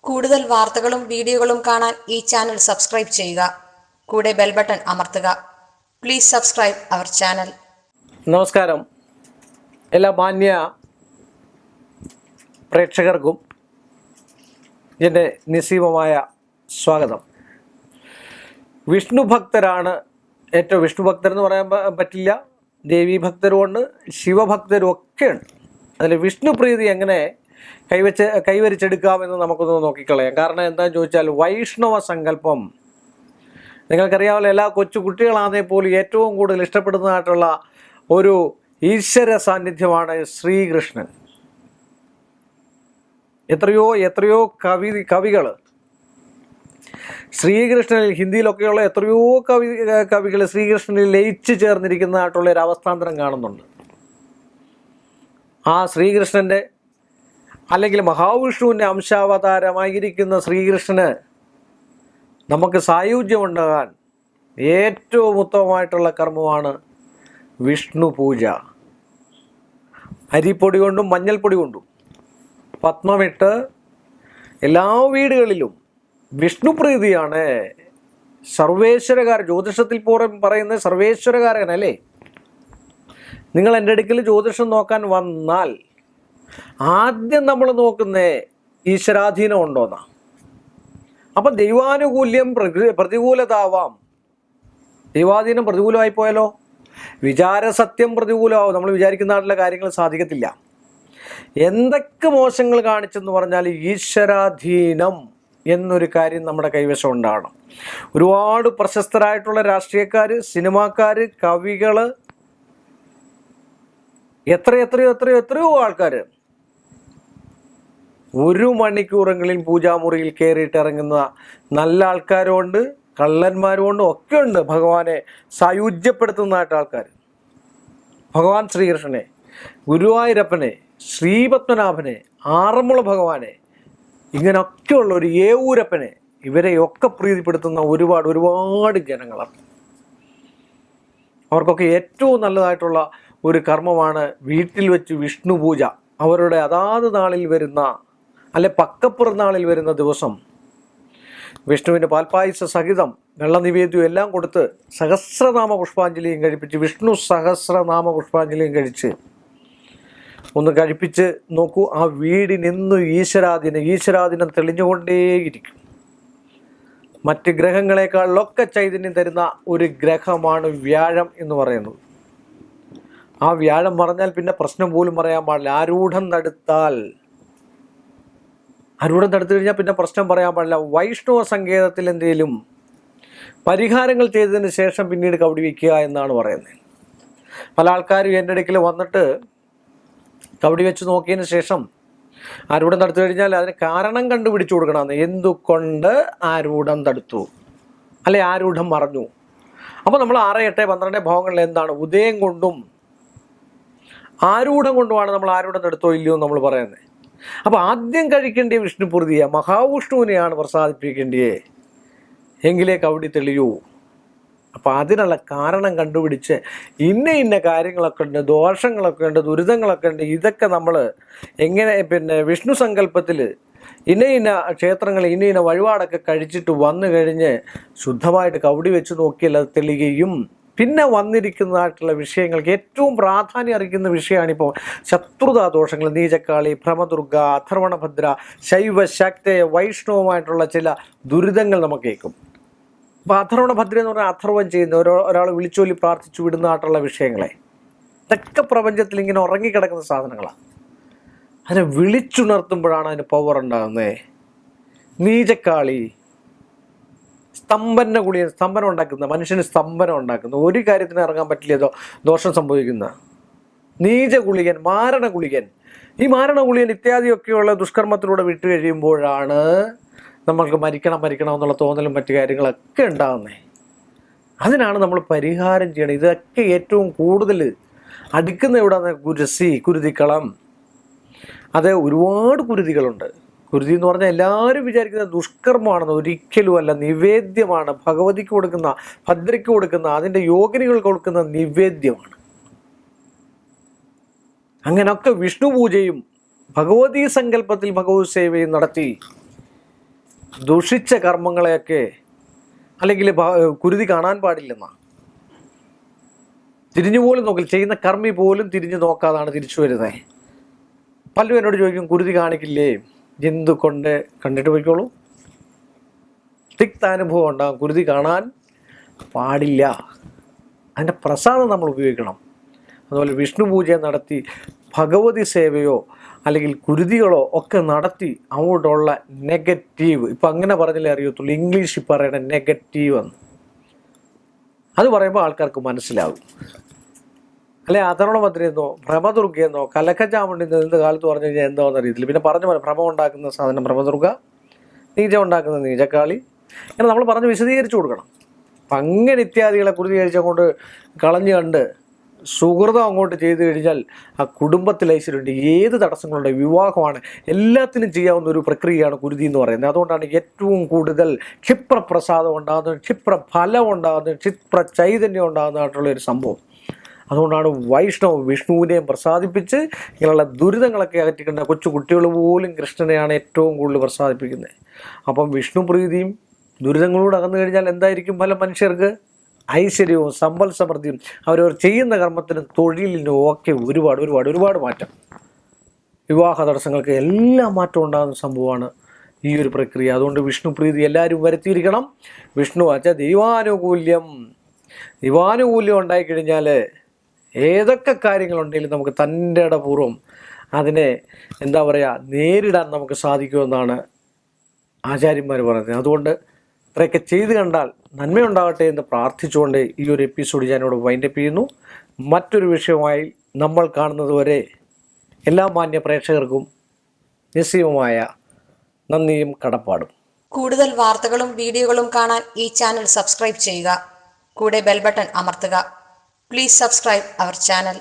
കൂടുതൽ വാർത്തകളും വീഡിയോകളും കാണാൻ ഈ ചാനൽ സബ്സ്ക്രൈബ് ചെയ്യുക. കൂടെ ബെൽ ബട്ടൺ അമർത്തുക. Please subscribe our channel. നമസ്കാരം. എല്ലാ മാന്യ പ്രേക്ഷകർക്കും എൻ്റെ നിസ്സീമമായ സ്വാഗതം. വിഷ്ണു ഭക്തരാണ് ഏറ്റവും വിഷ്ണു ഭക്തരെന്ന് പറയാൻ പറ്റില്ല. ദേവീ ഭക്തരുമുണ്ട്, ശിവഭക്തരും ഒക്കെയുണ്ട്. അതിൽ വിഷ്ണു പ്രീതി എങ്ങനെ കൈവരിച്ചെടുക്കാമെന്ന് നമുക്കൊന്ന് നോക്കിക്കളയാം. കാരണം എന്താണെന്ന് ചോദിച്ചാൽ, വൈഷ്ണവ സങ്കല്പം നിങ്ങൾക്കറിയാമല്ലോ. എല്ലാ കൊച്ചു കുട്ടികളാണെങ്കിൽ പോലും ഏറ്റവും കൂടുതൽ ഇഷ്ടപ്പെടുന്നതായിട്ടുള്ള ഒരു ഈശ്വര സാന്നിധ്യമാണ് ശ്രീകൃഷ്ണൻ. എത്രയോ കവികൾ ശ്രീകൃഷ്ണനിൽ, ഹിന്ദിയിലൊക്കെയുള്ള എത്രയോ കവികൾ ശ്രീകൃഷ്ണനിൽ ലയിച്ചു ചേർന്നിരിക്കുന്നതായിട്ടുള്ള ഒരു അവസ്ഥാന്തരം കാണുന്നുണ്ട്. ആ ശ്രീകൃഷ്ണൻ്റെ അല്ലെങ്കിൽ മഹാവിഷ്ണുവിൻ്റെ അംശാവതാരമായിരിക്കുന്ന ശ്രീകൃഷ്ണന് നമുക്ക് സായുജ്യമുണ്ടാകാൻ ഏറ്റവും ഉത്തമമായിട്ടുള്ള കർമ്മമാണ് വിഷ്ണു പൂജ. അരിപ്പൊടി കൊണ്ടും മഞ്ഞൾപ്പൊടി കൊണ്ടും പത്മമിട്ട് എല്ലാ വീടുകളിലും വിഷ്ണു പ്രീതിയാണ്. സർവേശ്വരകാരൻ, ജ്യോതിഷത്തിൽ പറയുന്ന സർവേശ്വരകാരൻ അല്ലേ. നിങ്ങൾ എൻ്റെ അടുക്കൽ ജ്യോതിഷം നോക്കാൻ വന്നാൽ ആദ്യം നമ്മൾ നോക്കുന്നേ ഈശ്വരാധീനം ഉണ്ടോന്നാ. അപ്പം ദൈവാനുകൂല്യം പ്രതികൂലതാവാം. ദൈവാധീനം പ്രതികൂലമായി പോയാലോ വിചാരസത്യം പ്രതികൂലമാവും. നമ്മൾ വിചാരിക്കുന്ന നാട്ടിലെ കാര്യങ്ങൾ സാധിക്കത്തില്ല. എന്തൊക്കെ മോശങ്ങൾ കാണിച്ചെന്ന് പറഞ്ഞാൽ ഈശ്വരാധീനം എന്നൊരു കാര്യം നമ്മുടെ കൈവശം ഉണ്ടാകണം. ഒരുപാട് പ്രശസ്തരായിട്ടുള്ള രാഷ്ട്രീയക്കാർ, സിനിമാക്കാർ, കവികൾ, എത്രയോ ആൾക്കാർ ഒരു മണിക്കൂറെങ്കിലും പൂജാമുറിയിൽ കയറിയിട്ട് ഇറങ്ങുന്ന നല്ല ആൾക്കാരുമുണ്ട്, കള്ളന്മാരുമുണ്ട്, ഒക്കെ ഉണ്ട്. ഭഗവാനെ സായുജ്യപ്പെടുത്തുന്നതായിട്ട് ആൾക്കാർ, ഭഗവാൻ ശ്രീകൃഷ്ണനെ, ഗുരുവായൂരപ്പനെ, ശ്രീപത്മനാഭനെ, ആറന്മുള ഭഗവാനെ, ഇങ്ങനെയൊക്കെയുള്ള ഒരു ഏവൂരപ്പനെ, ഇവരെയൊക്കെ പ്രീതിപ്പെടുത്തുന്ന ഒരുപാട് ജനങ്ങളാണ്. അവർക്കൊക്കെ ഏറ്റവും നല്ലതായിട്ടുള്ള ഒരു കർമ്മമാണ് വീട്ടിൽ വെച്ച് വിഷ്ണു പൂജ. അവരുടെ അതാത് നാളിൽ വരുന്ന പക്കപ്പിറന്നാളിൽ വരുന്ന ദിവസം വിഷ്ണുവിൻ്റെ പാൽപ്പായസ സഹിതം വെള്ളനിവേദ്യം എല്ലാം കൊടുത്ത് സഹസ്രനാമ പുഷ്പാഞ്ജലിയും കഴിപ്പിച്ച്, വിഷ്ണു സഹസ്രനാമ പുഷ്പാഞ്ജലിയും ഒന്ന് കഴിപ്പിച്ച് നോക്കൂ. ആ വീടിനെന്നും ഈശ്വരാധീനം തെളിഞ്ഞുകൊണ്ടേയിരിക്കും. മറ്റ് ഗ്രഹങ്ങളെക്കാളിലൊക്കെ ചൈതന്യം തരുന്ന ഒരു ഗ്രഹമാണ് വ്യാഴം എന്ന് പറയുന്നത്. ആ വ്യാഴം പറഞ്ഞാൽ പിന്നെ പ്രശ്നം പോലും പറയാൻ പാടില്ല. ആരൂഢം തടുത്തു കഴിഞ്ഞാൽ പിന്നെ പ്രശ്നം പറയാൻ പാടില്ല. വൈഷ്ണവ സങ്കേതത്തിൽ എന്തെങ്കിലും പരിഹാരങ്ങൾ ചെയ്തതിന് ശേഷം പിന്നീട് കവടി വയ്ക്കുക എന്നാണ് പറയുന്നത്. പല ആൾക്കാരും എൻ്റെ അടുക്കൽ വന്നിട്ട് കവടി വെച്ച് നോക്കിയതിന് ശേഷം ആരൂഢം തടുത്തു കഴിഞ്ഞാൽ അതിന് കാരണം കണ്ടുപിടിച്ചു കൊടുക്കണമെന്ന്. എന്തുകൊണ്ട് ആരൂഢം തടുത്തു, അല്ലെ ആരൂഢം മറഞ്ഞു. അപ്പോൾ നമ്മൾ 6, 8, 12 ഭാവങ്ങളിൽ എന്താണ് ഉദയം കൊണ്ടും ആരൂഢം കൊണ്ടുമാണ് നമ്മൾ ആരൂഢം തടുത്തോ ഇല്ലയോ നമ്മൾ പറയുന്നത്. അപ്പോൾ ആദ്യം കഴിക്കേണ്ടിയ വിഷ്ണു പ്രീതിയെ, മഹാവിഷ്ണുവിനെയാണ് പ്രസാദിപ്പിക്കേണ്ടിയേ, എങ്കിലേ കവടി തെളിയൂ. അപ്പോൾ അതിനുള്ള കാരണം കണ്ടുപിടിച്ച് ഇന്ന കാര്യങ്ങളൊക്കെ ഉണ്ട്, ദോഷങ്ങളൊക്കെ ഉണ്ട്, ദുരിതങ്ങളൊക്കെ ഉണ്ട്, ഇതൊക്കെ നമ്മൾ എങ്ങനെ വിഷ്ണു സങ്കല്പത്തിൽ ഇന്ന ക്ഷേത്രങ്ങൾ ഇന്ന വഴിപാടൊക്കെ കഴിച്ചിട്ട് വന്നു കഴിഞ്ഞ് ശുദ്ധമായിട്ട് കവടി വെച്ച് നോക്കിയാൽ അത് തെളിയുകയും, പിന്നെ വന്നിരിക്കുന്നതായിട്ടുള്ള വിഷയങ്ങൾക്ക് ഏറ്റവും പ്രാധാന്യം അറിയിക്കുന്ന വിഷയമാണിപ്പോൾ ശത്രുതാ ദോഷങ്ങൾ, നീചക്കാളി, ഭ്രമദുർഗ, അഥർവണഭദ്ര, ശൈവ ശക്തയ വൈഷ്ണവമായിട്ടുള്ള ചില ദുരിതങ്ങൾ നമുക്ക് കേൾക്കും. അപ്പോൾ അഥർവണഭദ്ര എന്ന് പറഞ്ഞാൽ അഥർവം ചെയ്യുന്ന ഒരാൾ വിളിച്ചൊല്ലി പ്രാർത്ഥിച്ചു വിടുന്നതായിട്ടുള്ള വിഷയങ്ങളെ, ഇതൊക്കെ പ്രപഞ്ചത്തിൽ ഇങ്ങനെ ഉറങ്ങിക്കിടക്കുന്ന സാധനങ്ങളാണ്. അതിനെ വിളിച്ചുണർത്തുമ്പോഴാണ് അതിന് പവർ ഉണ്ടാകുന്നത്. നീചക്കാളി, സ്തംഭനം ഉണ്ടാക്കുന്ന, മനുഷ്യന് സ്തംഭനം ഉണ്ടാക്കുന്ന, ഒരു കാര്യത്തിന് ഇറങ്ങാൻ പറ്റില്ല, ദോഷം സംഭവിക്കുന്ന നീച ഗുളികൻ, മാരണ ഗുളികൻ. ഈ മാരണ ഗുളികൻ ഇത്യാദിയൊക്കെയുള്ള ദുഷ്കർമ്മത്തിലൂടെ വിട്ടു കഴിയുമ്പോഴാണ് നമ്മൾക്ക് മരിക്കണം എന്നുള്ള തോന്നലും മറ്റു കാര്യങ്ങളൊക്കെ ഉണ്ടാകുന്നത്. അതിനാണ് നമ്മൾ പരിഹാരം ചെയ്യണം. ഇതൊക്കെ ഏറ്റവും കൂടുതൽ അടുക്കുന്ന എവിടെയാണ്? കുരുതിക്കളം. അത് ഒരുപാട് കുരുതികളുണ്ട്. കുരുതി എന്ന് പറഞ്ഞാൽ എല്ലാവരും വിചാരിക്കുന്ന ദുഷ്കർമ്മമാണെന്ന്, ഒരിക്കലുമല്ല. നിവേദ്യമാണ്. ഭഗവതിക്ക് കൊടുക്കുന്ന, ഭദ്രയ്ക്ക് കൊടുക്കുന്ന, അതിൻ്റെ യോഗിനികൾക്ക് കൊടുക്കുന്ന നിവേദ്യമാണ്. അങ്ങനൊക്കെ വിഷ്ണു പൂജയും ഭഗവതീ സങ്കല്പത്തിൽ ഭഗവത് സേവയും നടത്തി ദുഷിച്ച കർമ്മങ്ങളെയൊക്കെ അല്ലെങ്കിൽ കുരുതി കാണാൻ പാടില്ലെന്നാണ്. തിരിഞ്ഞു പോലും നോക്കില്ല, ചെയ്യുന്ന കർമ്മി പോലും തിരിഞ്ഞു നോക്കാതാണ് തിരിച്ചു വരുന്നത്. പലരും എന്നോട് ചോദിക്കും, കുരുതി കാണിക്കില്ലേ? എന്തുകൊണ്ട്? കണ്ടിട്ട് പോയിക്കോളൂ. തിക്താനുഭവം ഉണ്ടാകും. കുരുതി കാണാൻ പാടില്ല. അതിൻ്റെ പ്രസാദം നമ്മൾ ഉപയോഗിക്കണം. അതുപോലെ വിഷ്ണു പൂജ നടത്തി ഭഗവതി സേവയോ അല്ലെങ്കിൽ കുരുതികളോ ഒക്കെ നടത്തി അങ്ങോട്ടുള്ള നെഗറ്റീവ്, ഇപ്പം അങ്ങനെ പറഞ്ഞാലേ അറിയത്തുള്ളൂ, ഇംഗ്ലീഷിൽ പറയണ നെഗറ്റീവ് എന്ന്, അത് പറയുമ്പോൾ ആൾക്കാർക്ക് മനസ്സിലാവും. അല്ലെ അഥർവണഭദ്രയെന്നോ ഭ്രമദുർഗയെന്നോ കലക്കചാമുണ്ടെന്നോ എന്ത് കാലത്ത് പറഞ്ഞു കഴിഞ്ഞാൽ എന്താണെന്ന് അറിയത്തില്ല. പിന്നെ പറഞ്ഞു പോലെ ഭ്രമം ഉണ്ടാക്കുന്ന സാധനം ഭ്രമദുർഗ, നീചം ഉണ്ടാക്കുന്ന നീചക്കാളി, ഇങ്ങനെ നമ്മൾ പറഞ്ഞ് വിശദീകരിച്ചു കൊടുക്കണം. അപ്പം അങ്ങനെ ഇത്യാദികളെ കുരുതി കഴിച്ചങ്ങോട്ട് കളഞ്ഞു കണ്ട് സുഹൃതം അങ്ങോട്ട് ചെയ്തു കഴിഞ്ഞാൽ ആ കുടുംബത്തിൽ ഐശ്വര്യമുണ്ട്. ഏത് തടസ്സങ്ങളുണ്ട്, വിവാഹമാണ്, എല്ലാത്തിനും ചെയ്യാവുന്ന ഒരു പ്രക്രിയയാണ് കുരുതി എന്ന് പറയുന്നത്. അതുകൊണ്ടാണ് ഏറ്റവും കൂടുതൽ ക്ഷിപ്രപ്രസാദം ഉണ്ടാകുന്നത്, ക്ഷിപ്രഫലം ഉണ്ടാകുന്നത്, ക്ഷിപ്ര ചൈതന്യം ഉണ്ടാകുന്നതായിട്ടുള്ള ഒരു സംഭവം. അതുകൊണ്ടാണ് വൈഷ്ണവ് വിഷ്ണുവിനെയും പ്രസാദിപ്പിച്ച് ഇങ്ങനെയുള്ള ദുരിതങ്ങളൊക്കെ അകറ്റിക്കേണ്ട കൊച്ചു കുട്ടികൾ പോലും കൃഷ്ണനെയാണ് ഏറ്റവും കൂടുതൽ പ്രസാദിപ്പിക്കുന്നത്. അപ്പം വിഷ്ണു പ്രീതിയും ദുരിതങ്ങളോട് അകന്നു കഴിഞ്ഞാൽ എന്തായിരിക്കും ഫലം? മനുഷ്യർക്ക് ഐശ്വര്യവും സമ്പൽ സമൃദ്ധിയും അവരവർ ചെയ്യുന്ന കർമ്മത്തിനും തൊഴിലിനും ഒക്കെ ഒരുപാട് ഒരുപാട് ഒരുപാട് മാറ്റം, വിവാഹ തടസ്സങ്ങൾക്ക് എല്ലാം മാറ്റം ഉണ്ടാകുന്ന സംഭവമാണ് ഈ ഒരു പ്രക്രിയ. അതുകൊണ്ട് വിഷ്ണു പ്രീതി എല്ലാവരും വരുത്തിയിരിക്കണം. വിഷ്ണു വച്ച ദൈവാനുകൂല്യം ഉണ്ടായിക്കഴിഞ്ഞാൽ ഏതൊക്കെ കാര്യങ്ങളുണ്ടെങ്കിലും നമുക്ക് തൻ്റെ ഇടപൂർവ്വം അതിനെ എന്താ പറയുക നേരിടാൻ നമുക്ക് സാധിക്കുമെന്നാണ് ആചാര്യന്മാർ പറയുന്നത്. അതുകൊണ്ട് ഇത്രയൊക്കെ ചെയ്ത് കണ്ടാൽ നന്മയുണ്ടാകട്ടെ എന്ന് പ്രാർത്ഥിച്ചുകൊണ്ട് ഈ ഒരു എപ്പിസോഡ് ഞാനിവിടെ വൈൻഡപ്പ് ചെയ്യുന്നു. മറ്റൊരു വിഷയമായി നമ്മൾ കാണുന്നത് വരെ എല്ലാ മാന്യ പ്രേക്ഷകർക്കും നിസ്സീമമായ നന്ദിയും കടപ്പാടും. കൂടുതൽ വാർത്തകളും വീഡിയോകളും കാണാൻ ഈ ചാനൽ സബ്സ്ക്രൈബ് ചെയ്യുക. കൂടെ ബെൽ ബട്ടൺ അമർത്തുക. Please subscribe our channel.